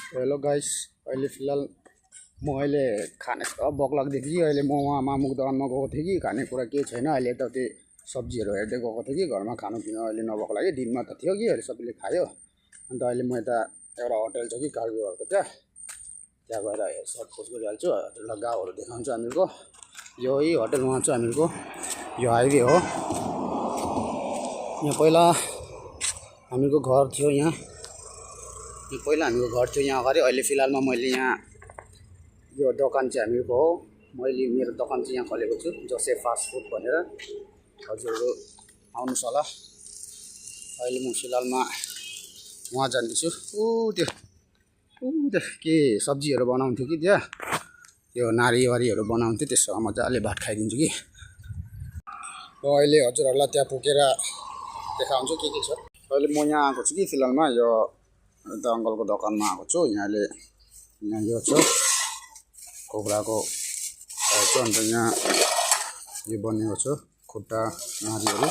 Hello guys, अहिले फिलहाल म अहिले खाने भोक लाग्दै थियो कि अहिले म वहाँ मामुको दोकानमा गएको थिएँ कि खानेकुरा केही छैन। अहिले यताउति सब्जीहरू हेर्दै गएको थिएँ कि घरमा खानुपिउनु अहिले नभएको लागि दिनमा त थियो कि अहिले सबैले खायो। अन्त अहिले म यता एउटा होटल छ कि कार्गोहरूको त्यहाँ गएर सोधपुछ गरिहाल्छु। हजुरलाई गाउँहरू देखाउँछु हामीहरूको। यही होटल वहाँ चाहिँ हामीहरूको यो हाइवे हो। यहाँ पहिला हामीहरूको घर थियो। यहाँ पहिला हामीको घर थियो यहाँ अगाडि। अहिले फिलहालमा मैले यहाँ यो दोकान चाहिँ हामीहरूको हो। मैले मेरो दोकान चाहिँ यहाँ खोलेको छु, जोसेफ फास्ट फुड भनेर। हजुरहरू आउनुहोस् होला। अहिले म फिलहालमा वहाँ जाँदैछु। त्यो के सब्जीहरू बनाउँथ्यो कि त्यहाँ यो नारीवारीहरू बनाउँथ्यो, त्यसमा मजाले भात खाइदिन्छु कि। अहिले हजुरहरूलाई त्यहाँ पुगेर देखाउँछु के छ। अहिले म यहाँ आएको छु कि फिलहालमा यो अन्त अङ्कलको दोकानमा आएको छु। यहाँले यहाँ यो छ कुखुराको छ। अन्त यहाँ यो बनिएको छ खुट्टा नारीहरू।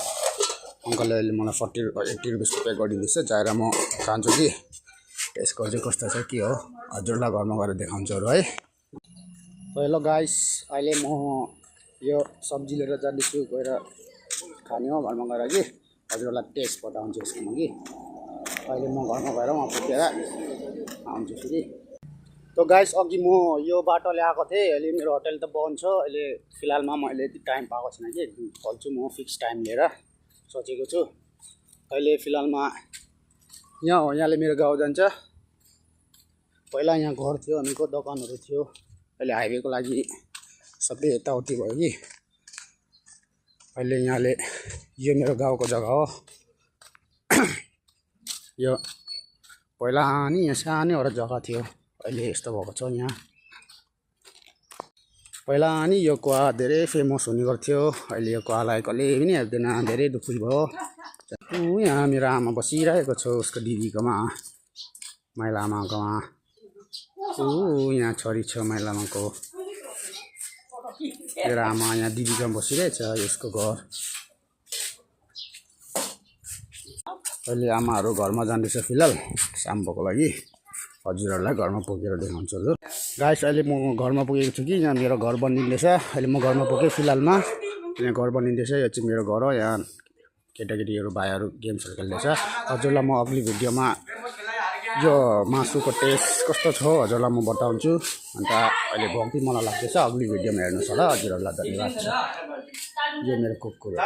अङ्कलले अहिले मलाई 80 रुपियाँको पे गरिदिँदैछ। जाएर म खान्छु कि यसको चाहिँ कस्तो छ के हो, हजुरलाई घरमा गएर देखाउँछु है। हेलो गाइस, अहिले म यो सब्जी लिएर जाँदैछु, गएर खाने हो घरमा गएर कि हजुरलाई टेस्ट पठाउँछु यसको म कि। अहिले म घरमा गएर वहाँ पुगेर आउँछु फेरि। त गाइस, अघि म यो बाटोले आएको थिएँ। अहिले मेरो होटल त बन्द छ। अहिले फिलहालमा मैले यति टाइम पाएको छैन कि खोल्छु म फिक्स टाइम लिएर सोचेको छु। अहिले फिलहालमा यहाँ हो, यहाँले मेरो गाउँ जान्छ। पहिला यहाँ घर थियो, हामीको दोकानहरू थियो। अहिले हाइवेको लागि सबै यताउति भयो कि अहिले यहाँले यो मेरो गाउँको जग्गा हो। यो पहिला नि यहाँ सानो एउटा जग्गा थियो, अहिले यस्तो भएको छ। यहाँ पहिला नि यो कुवा धेरै फेमस हुने गर्थ्यो। अहिले यो कुवालाई कसले पनि हेर्दैन, धेरै दुःखी भयो। यहाँ मेरो आमा बसिरहेको छ उसको दिदीकोमा, माइला आमाकोमा। यहाँ छोरी छ माइला आमाको। मेरो आमा यहाँ दिदीकोमा बसिरहेछ, यसको घर। अहिले आमाहरू घरमा जाँदैछ फिलहाल साम्बोको लागि। हजुरहरूलाई घरमा पुगेर देखाउँछु ल गाइस। अहिले म घरमा पुगेको छु कि यहाँ मेरो घर बनिँदैछ। अहिले म घरमा पुगेँ फिलहालमा। यहाँ घर बनिँदैछ, यो चाहिँ मेरो घर हो। यहाँ केटाकेटीहरू भाइहरू गेम्सहरू खेल्दैछ। हजुरलाई म अग्ली भिडियोमा यो मासुको टेस्ट कस्तो छ हजुरलाई म बताउँछु। अन्त अहिले भोक पनि मलाई लाग्दैछ, अग्ली भिडियोमा हेर्नुहोस् होला। हजुरहरूलाई धन्यवाद छ। यो मेरो कुकुर हो।